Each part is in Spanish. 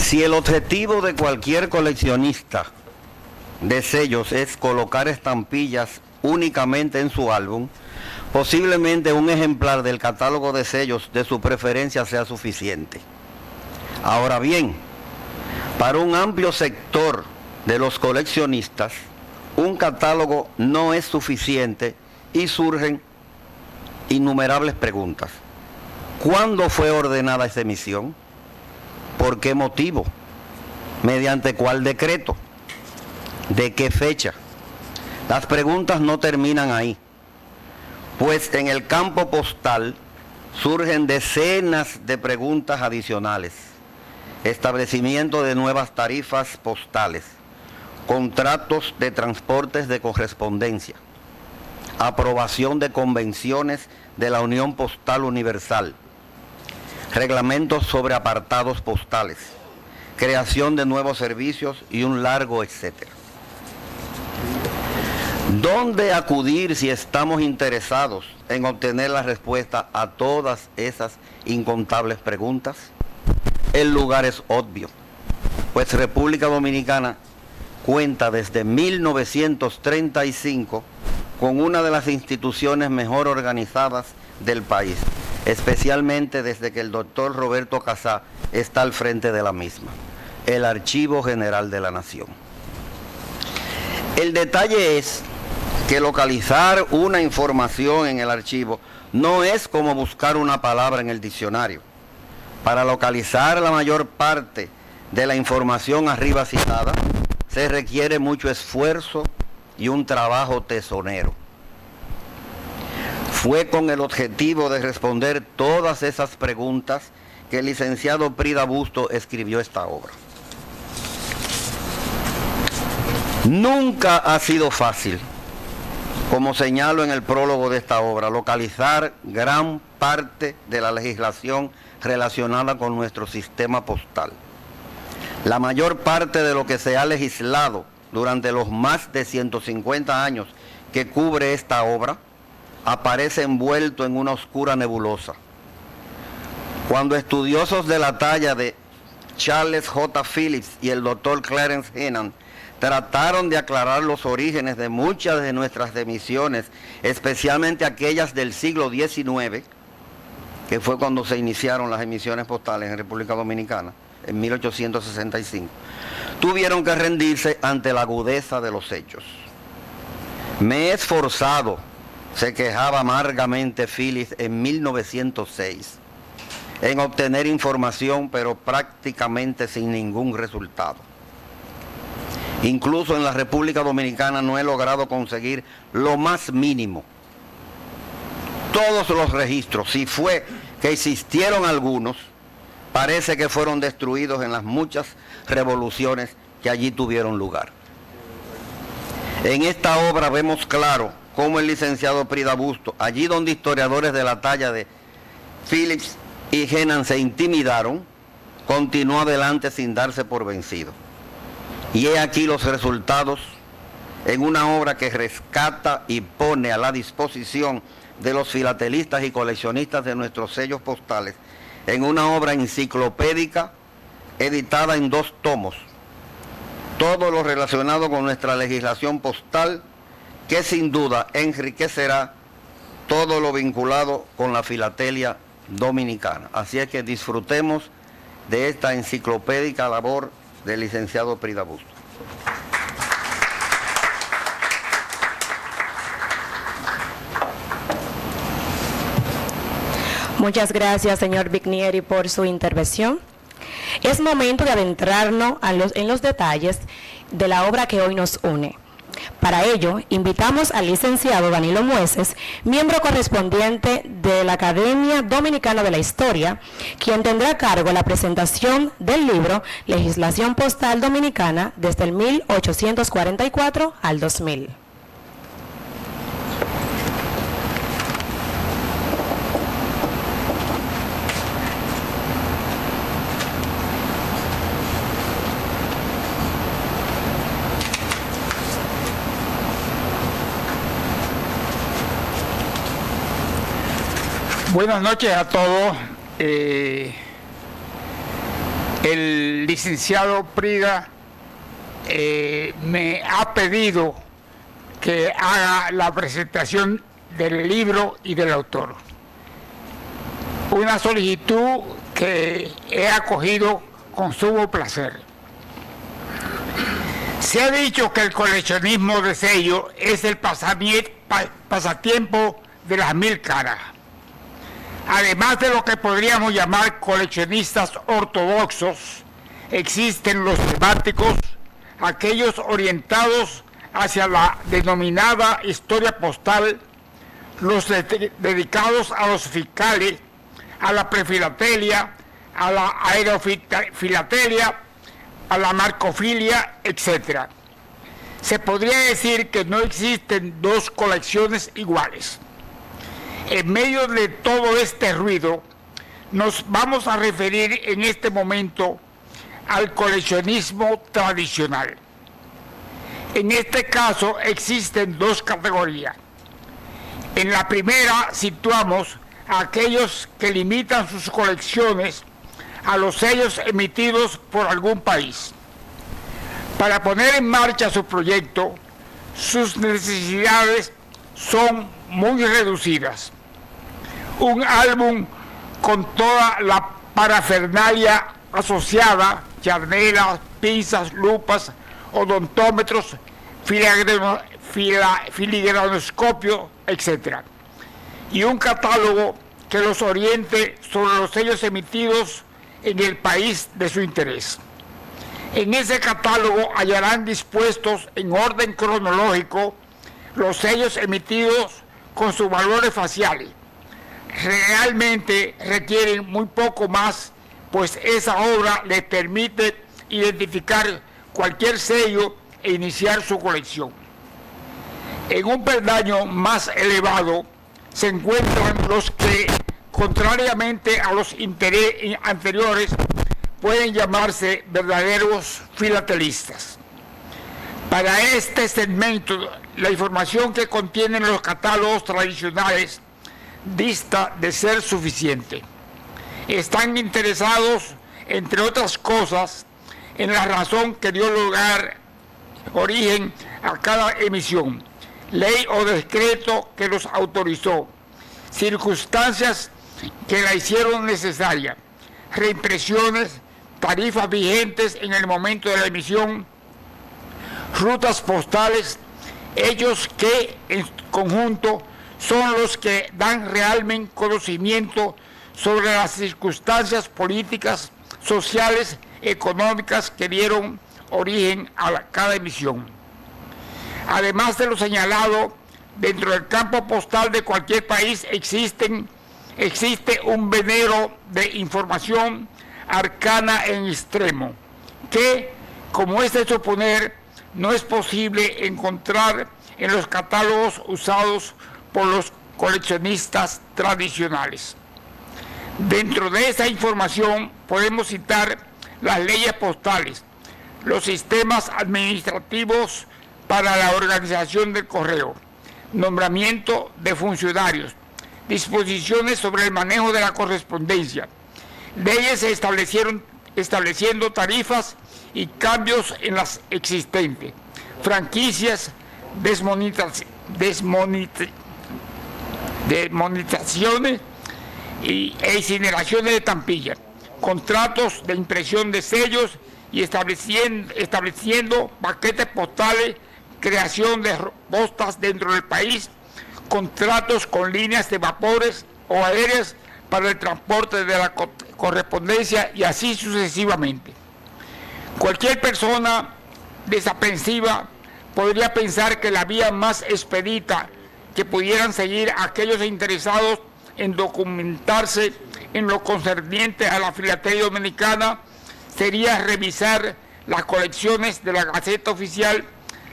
Si el objetivo de cualquier coleccionista de sellos es colocar estampillas únicamente en su álbum, posiblemente un ejemplar del catálogo de sellos de su preferencia sea suficiente. Ahora bien, para un amplio sector de los coleccionistas, un catálogo no es suficiente y surgen innumerables preguntas. ¿Cuándo fue ordenada esa emisión? ¿Por qué motivo? ¿Mediante cuál decreto? ¿De qué fecha? Las preguntas no terminan ahí, pues en el campo postal surgen decenas de preguntas adicionales. Establecimiento de nuevas tarifas postales, contratos de transportes de correspondencia, aprobación de convenciones de la Unión Postal Universal, reglamentos sobre apartados postales, creación de nuevos servicios y un largo etcétera. ¿Dónde acudir si estamos interesados en obtener la respuesta a todas esas incontables preguntas? El lugar es obvio, pues República Dominicana cuenta desde 1935 con una de las instituciones mejor organizadas del país, especialmente desde que el doctor Roberto Casá está al frente de la misma, el Archivo General de la Nación. El detalle es que localizar una información en el archivo no es como buscar una palabra en el diccionario. Para localizar la mayor parte de la información arriba citada, se requiere mucho esfuerzo y un trabajo tesonero. Fue con el objetivo de responder todas esas preguntas que el licenciado Prida Busto escribió esta obra. Nunca ha sido fácil, como señalo en el prólogo de esta obra, localizar gran parte de la legislación relacionada con nuestro sistema postal. La mayor parte de lo que se ha legislado durante los más de 150 años que cubre esta obra aparece envuelto en una oscura nebulosa. Cuando estudiosos de la talla de Charles J. Phillips y el doctor Clarence Henan trataron de aclarar los orígenes de muchas de nuestras emisiones, especialmente aquellas del siglo XIX, que fue cuando se iniciaron las emisiones postales en República Dominicana, en 1865, tuvieron que rendirse ante la agudeza de los hechos. Me he esforzado, se quejaba amargamente Phillips en 1906, en obtener información, pero prácticamente sin ningún resultado. Incluso en la República Dominicana no he logrado conseguir lo más mínimo. Todos los registros, si fue que existieron algunos, parece que fueron destruidos en las muchas revoluciones que allí tuvieron lugar. En esta obra vemos claro cómo el licenciado Prida Busto, allí donde historiadores de la talla de Phillips y Henan se intimidaron, continuó adelante sin darse por vencido. Y he aquí los resultados en una obra que rescata y pone a la disposición de los filatelistas y coleccionistas de nuestros sellos postales, en una obra enciclopédica editada en 2 tomos, todo lo relacionado con nuestra legislación postal, que sin duda enriquecerá todo lo vinculado con la filatelia dominicana. Así es que disfrutemos de esta enciclopédica labor del licenciado Prida Busto. Muchas gracias, señor Vignieri, por su intervención. Es momento de adentrarnos en los detalles de la obra que hoy nos une. Para ello, invitamos al licenciado Danilo Mueces, miembro correspondiente de la Academia Dominicana de la Historia, quien tendrá a cargo la presentación del libro Legislación Postal Dominicana desde el 1844 al 2000. Buenas noches a todos. el licenciado Prida me ha pedido que haga la presentación del libro y del autor. Una solicitud que he acogido con sumo placer. Se ha dicho que el coleccionismo de sellos es el pasatiempo de las mil caras. Además de lo que podríamos llamar coleccionistas ortodoxos, existen los temáticos, aquellos orientados hacia la denominada historia postal, los dedicados a los fiscales, a la prefilatelia, a la aerofilatelia, a la marcofilia, etc. Se podría decir que no existen dos colecciones iguales. En medio de todo este ruido, nos vamos a referir en este momento al coleccionismo tradicional. En este caso existen dos categorías. En la primera situamos a aquellos que limitan sus colecciones a los sellos emitidos por algún país. Para poner en marcha su proyecto, sus necesidades son muy reducidas. Un álbum con toda la parafernalia asociada, charnelas, pinzas, lupas, odontómetros, filigranoscopio, etc. Y un catálogo que los oriente sobre los sellos emitidos en el país de su interés. En ese catálogo hallarán dispuestos en orden cronológico los sellos emitidos con sus valores faciales. Realmente requieren muy poco más, pues esa obra les permite identificar cualquier sello e iniciar su colección. En un peldaño más elevado se encuentran los que, contrariamente a los anteriores, pueden llamarse verdaderos filatelistas. Para este segmento, la información que contienen los catálogos tradicionales dista de ser suficiente. Están interesados, entre otras cosas, en la razón que dio origen a cada emisión, ley o decreto que los autorizó, circunstancias que la hicieron necesaria, reimpresiones, tarifas vigentes en el momento de la emisión, rutas postales, hechos que en conjunto son los que dan realmente conocimiento sobre las circunstancias políticas, sociales, económicas que dieron origen a cada emisión. Además de lo señalado, dentro del campo postal de cualquier país existe un venero de información arcana en extremo, que, como es de suponer, no es posible encontrar en los catálogos usados por los coleccionistas tradicionales. Dentro de esa información podemos citar las leyes postales, los sistemas administrativos para la organización del correo, nombramiento de funcionarios, disposiciones sobre el manejo de la correspondencia, leyes estableciendo tarifas y cambios en las existentes, franquicias, desmonetizaciones e incineraciones de tampillas, contratos de impresión de sellos y estableciendo paquetes postales, creación de postas dentro del país, contratos con líneas de vapores o aéreas para el transporte de la correspondencia y así sucesivamente. Cualquier persona desaprensiva podría pensar que la vía más expedita que pudieran seguir aquellos interesados en documentarse en lo concerniente a la filatelia dominicana sería revisar las colecciones de la Gaceta Oficial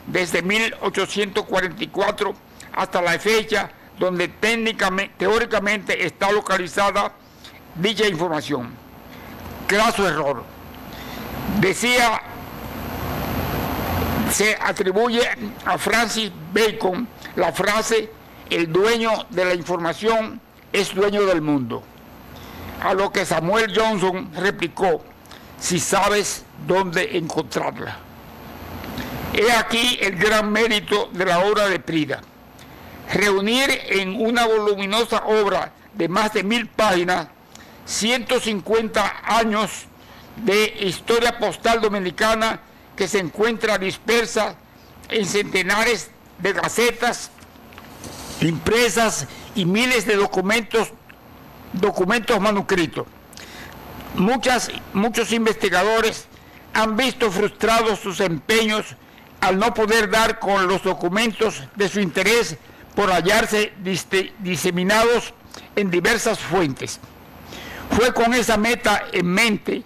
desde 1844 hasta la fecha donde teóricamente está localizada dicha información. Craso error. Se atribuye a Francis Bacon la frase: el dueño de la información es dueño del mundo. A lo que Samuel Johnson replicó: si sabes dónde encontrarla. He aquí el gran mérito de la obra de Prida: reunir en una voluminosa obra de más de 1000 páginas 150 años de historia postal dominicana que se encuentra dispersa en centenares de gacetas impresas y miles de documentos manuscritos. Muchos investigadores han visto frustrados sus empeños al no poder dar con los documentos de su interés por hallarse diseminados en diversas fuentes. Fue con esa meta en mente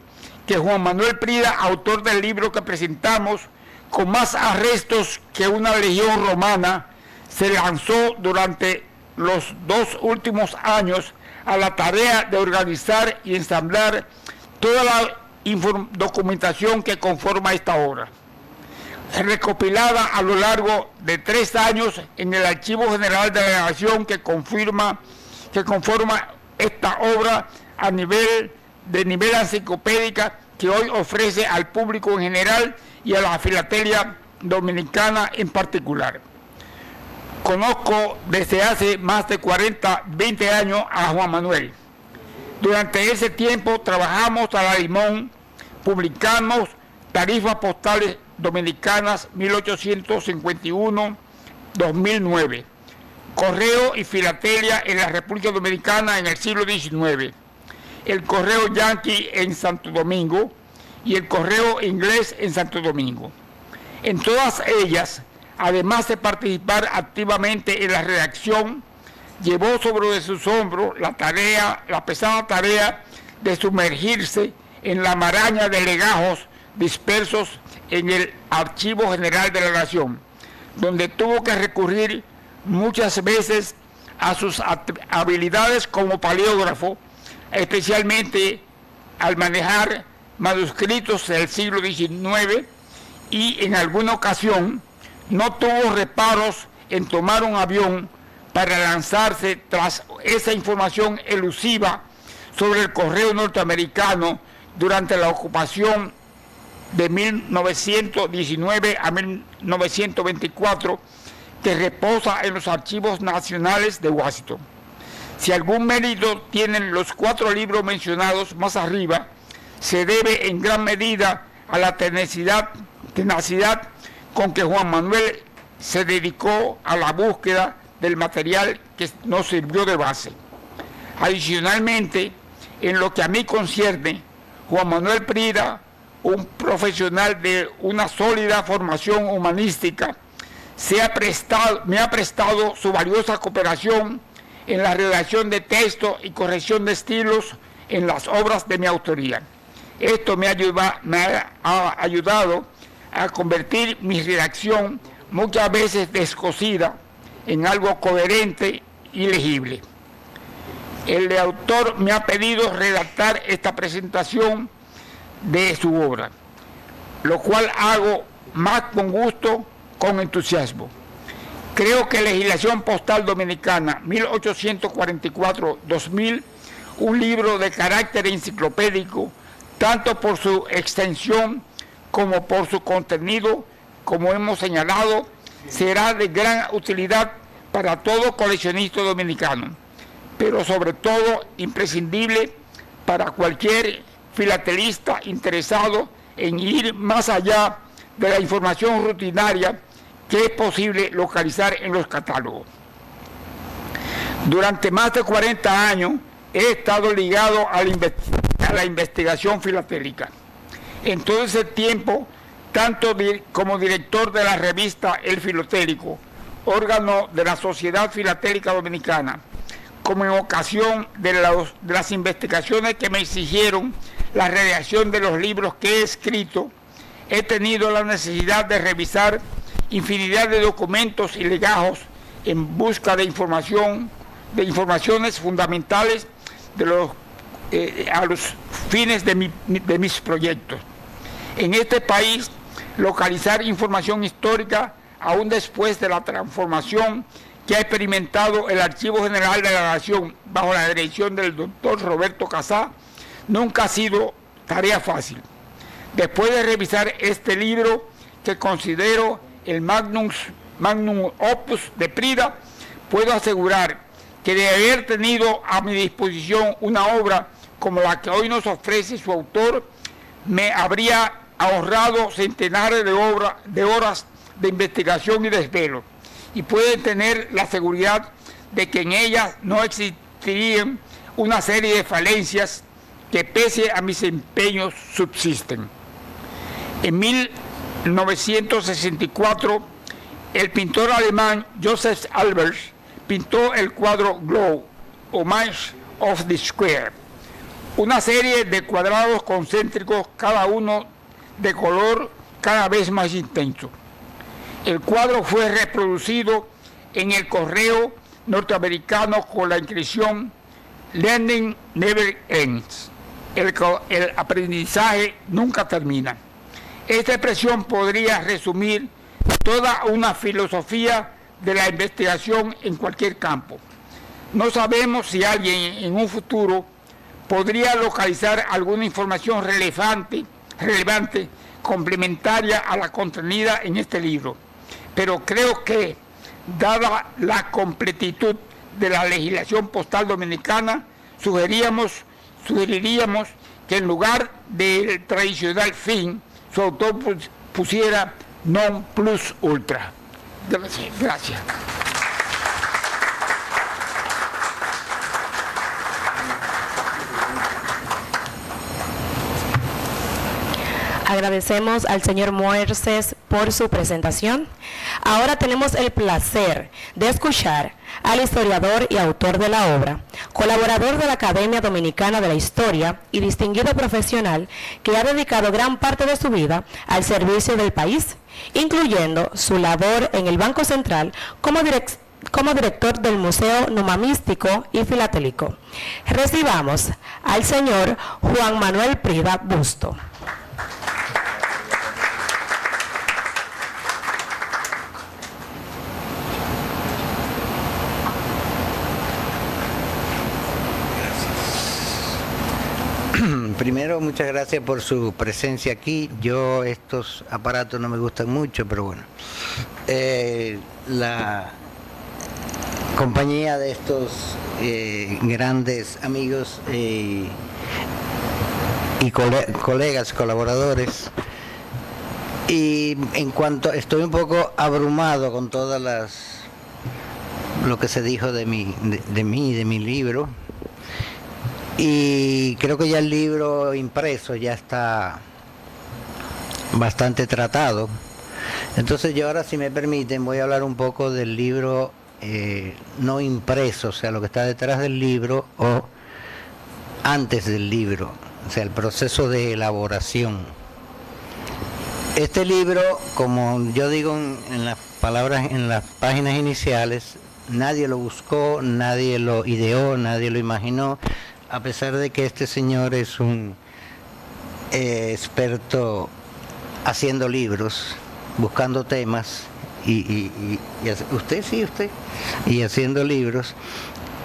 que Juan Manuel Prida, autor del libro que presentamos, con más arrestos que una legión romana, se lanzó durante los 2 últimos años a la tarea de organizar y ensamblar toda la documentación que conforma esta obra, recopilada a lo largo de 3 años en el Archivo General de la Nación que conforma esta obra a nivel enciclopédica, que hoy ofrece al público en general y a la filatelia dominicana en particular. Conozco desde hace más de 20 años a Juan Manuel. Durante ese tiempo trabajamos a la limón, publicamos Tarifas Postales Dominicanas 1851-2009, Correo y Filatelia en la República Dominicana en el siglo XIX, el Correo Yankee en Santo Domingo y el Correo Inglés en Santo Domingo. En todas ellas, además de participar activamente en la redacción, llevó sobre sus hombros la pesada tarea de sumergirse en la maraña de legajos dispersos en el Archivo General de la Nación, donde tuvo que recurrir muchas veces a sus habilidades como paleógrafo, especialmente al manejar manuscritos del siglo XIX, y en alguna ocasión no tuvo reparos en tomar un avión para lanzarse tras esa información elusiva sobre el correo norteamericano durante la ocupación de 1919 a 1924, que reposa en los archivos nacionales de Washington. Si algún mérito tienen los 4 libros mencionados más arriba, se debe en gran medida a la tenacidad con que Juan Manuel se dedicó a la búsqueda del material que nos sirvió de base. Adicionalmente, en lo que a mí concierne, Juan Manuel Prida, un profesional de una sólida formación humanística, me ha prestado su valiosa cooperación en la redacción de textos y corrección de estilos en las obras de mi autoría. Esto me ha ayudado a convertir mi redacción, muchas veces descosida, en algo coherente y legible. El autor me ha pedido redactar esta presentación de su obra, lo cual hago más con gusto, con entusiasmo. Creo que Legislación Postal Dominicana 1844-2000, un libro de carácter enciclopédico, tanto por su extensión como por su contenido, como hemos señalado, será de gran utilidad para todo coleccionista dominicano, pero sobre todo imprescindible para cualquier filatelista interesado en ir más allá de la información rutinaria que es posible localizar en los catálogos. Durante más de 40 años he estado ligado a la investigación filatélica. En todo ese tiempo, tanto como director de la revista El Filatélico, órgano de la Sociedad Filatélica Dominicana, como en ocasión de las investigaciones que me exigieron la redacción de los libros que he escrito, he tenido la necesidad de revisar infinidad de documentos y legajos en busca de informaciones fundamentales a los fines de mis proyectos. En este país, localizar información histórica, aún después de la transformación que ha experimentado el Archivo General de la Nación bajo la dirección del doctor Roberto Casá, nunca ha sido tarea fácil. Después de revisar este libro, que considero el magnum opus de Prida, puedo asegurar que de haber tenido a mi disposición una obra como la que hoy nos ofrece su autor, me habría ahorrado centenares de horas de investigación y desvelo, y pueden tener la seguridad de que en ella no existirían una serie de falencias que pese a mis empeños subsisten. En 1964, el pintor alemán Joseph Albers pintó el cuadro Glow, Homage of the Square, una serie de cuadrados concéntricos, cada uno de color cada vez más intenso. El cuadro fue reproducido en el correo norteamericano con la inscripción Learning Never Ends, el aprendizaje nunca termina. Esta expresión podría resumir toda una filosofía de la investigación en cualquier campo. No sabemos si alguien en un futuro podría localizar alguna información relevante, complementaria a la contenida en este libro, pero creo que, dada la completitud de la legislación postal dominicana, sugeriríamos que en lugar del tradicional fin, su autor pusiera non plus ultra. Gracias. Agradecemos al señor Moerces por su presentación. Ahora tenemos el placer de escuchar al historiador y autor de la obra, colaborador de la Academia Dominicana de la Historia y distinguido profesional que ha dedicado gran parte de su vida al servicio del país, incluyendo su labor en el Banco Central como director del Museo Numismático y Filatélico. Recibamos al señor Juan Manuel Prida Busto. Primero, muchas gracias por su presencia aquí. Yo estos aparatos no me gustan mucho, pero bueno. La compañía de estos grandes amigos y colegas, colaboradores. Y en cuanto estoy un poco abrumado con todas lo que se dijo de mí, de mi libro. Y creo que ya el libro impreso ya está bastante tratado. Entonces yo ahora, si me permiten, voy a hablar un poco del libro no impreso, o sea, lo que está detrás del libro o antes del libro, o sea, el proceso de elaboración. Este libro, como yo digo en las palabras, en las páginas iniciales, nadie lo buscó, nadie lo ideó, nadie lo imaginó. A pesar de que este señor es un experto haciendo libros, buscando temas, y usted y haciendo libros.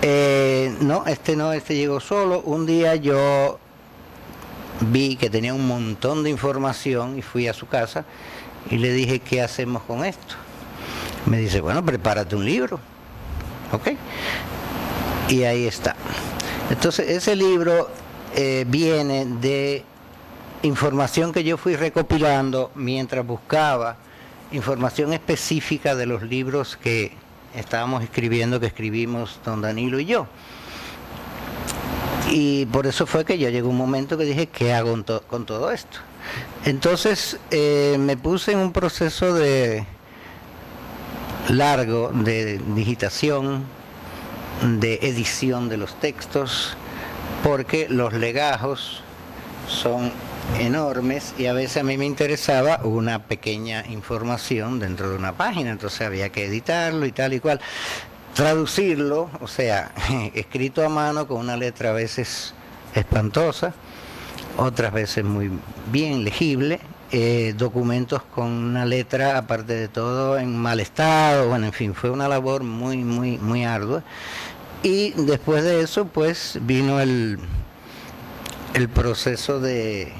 Este llegó solo. Un día yo vi que tenía un montón de información y fui a su casa y le dije, ¿qué hacemos con esto? Me dice, bueno, prepárate un libro. ¿Ok? Y ahí está. Entonces, ese libro viene de información que yo fui recopilando mientras buscaba información específica de los libros que estábamos escribiendo, que escribimos don Danilo y yo. Y por eso fue que yo llegó un momento que dije, ¿qué hago con todo esto? Entonces, me puse en un proceso largo de digitación, de edición de los textos, porque los legajos son enormes y a veces a mí me interesaba una pequeña información dentro de una página, entonces había que editarlo y tal y cual, traducirlo, o sea, escrito a mano con una letra a veces espantosa, otras veces muy bien legible, documentos con una letra, aparte de todo, en mal estado. Bueno, en fin, fue una labor muy ardua. Y después de eso, pues, vino el proceso de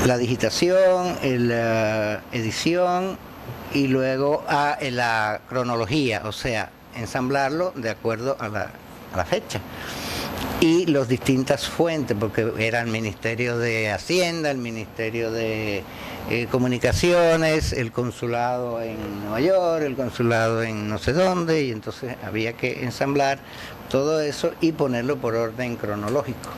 la digitación, la edición y luego la cronología, o sea, ensamblarlo de acuerdo a la fecha. Y las distintas fuentes, porque era el Ministerio de Hacienda, el Ministerio de Comunicaciones, el consulado en Nueva York, el consulado en no sé dónde, y entonces había que ensamblar todo eso y ponerlo por orden cronológico.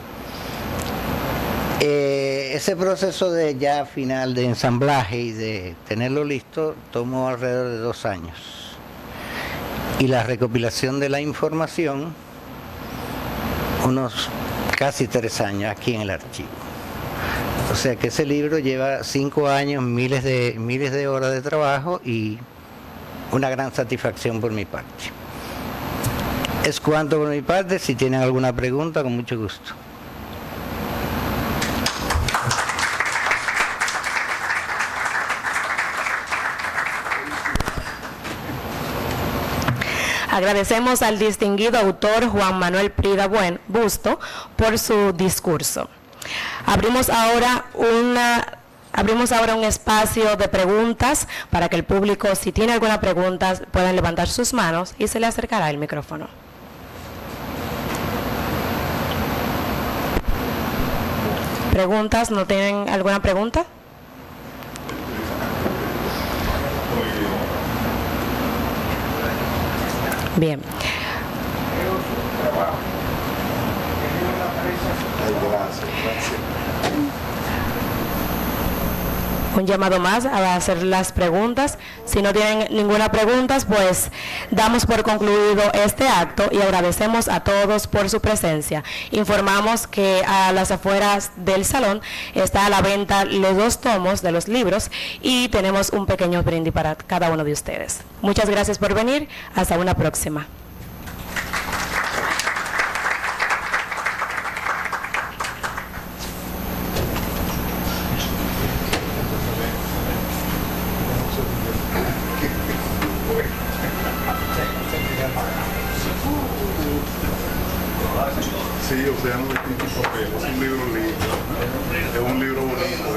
Ese proceso de ya final de ensamblaje y de tenerlo listo tomó alrededor de 2 años. Y la recopilación de la información, unos casi 3 años aquí en el archivo. O sea que ese libro lleva 5 años, miles de horas de trabajo y una gran satisfacción por mi parte. Es cuanto por mi parte. Si tienen alguna pregunta, con mucho gusto. Agradecemos al distinguido autor Juan Manuel Prida Busto por su discurso. Abrimos ahora un espacio de preguntas para que el público, si tiene alguna pregunta, puedan levantar sus manos y se le acercará el micrófono. ¿Preguntas? ¿No tienen alguna pregunta? Bien. Un llamado más a hacer las preguntas. Si no tienen ninguna pregunta, pues damos por concluido este acto y agradecemos a todos por su presencia. Informamos que a las afueras del salón está a la venta los 2 tomos de los libros y tenemos un pequeño brindis para cada uno de ustedes. Muchas gracias por venir. Hasta una próxima. Sí, o sea, no distintos papeles, es un libro lindo, es un libro bonito.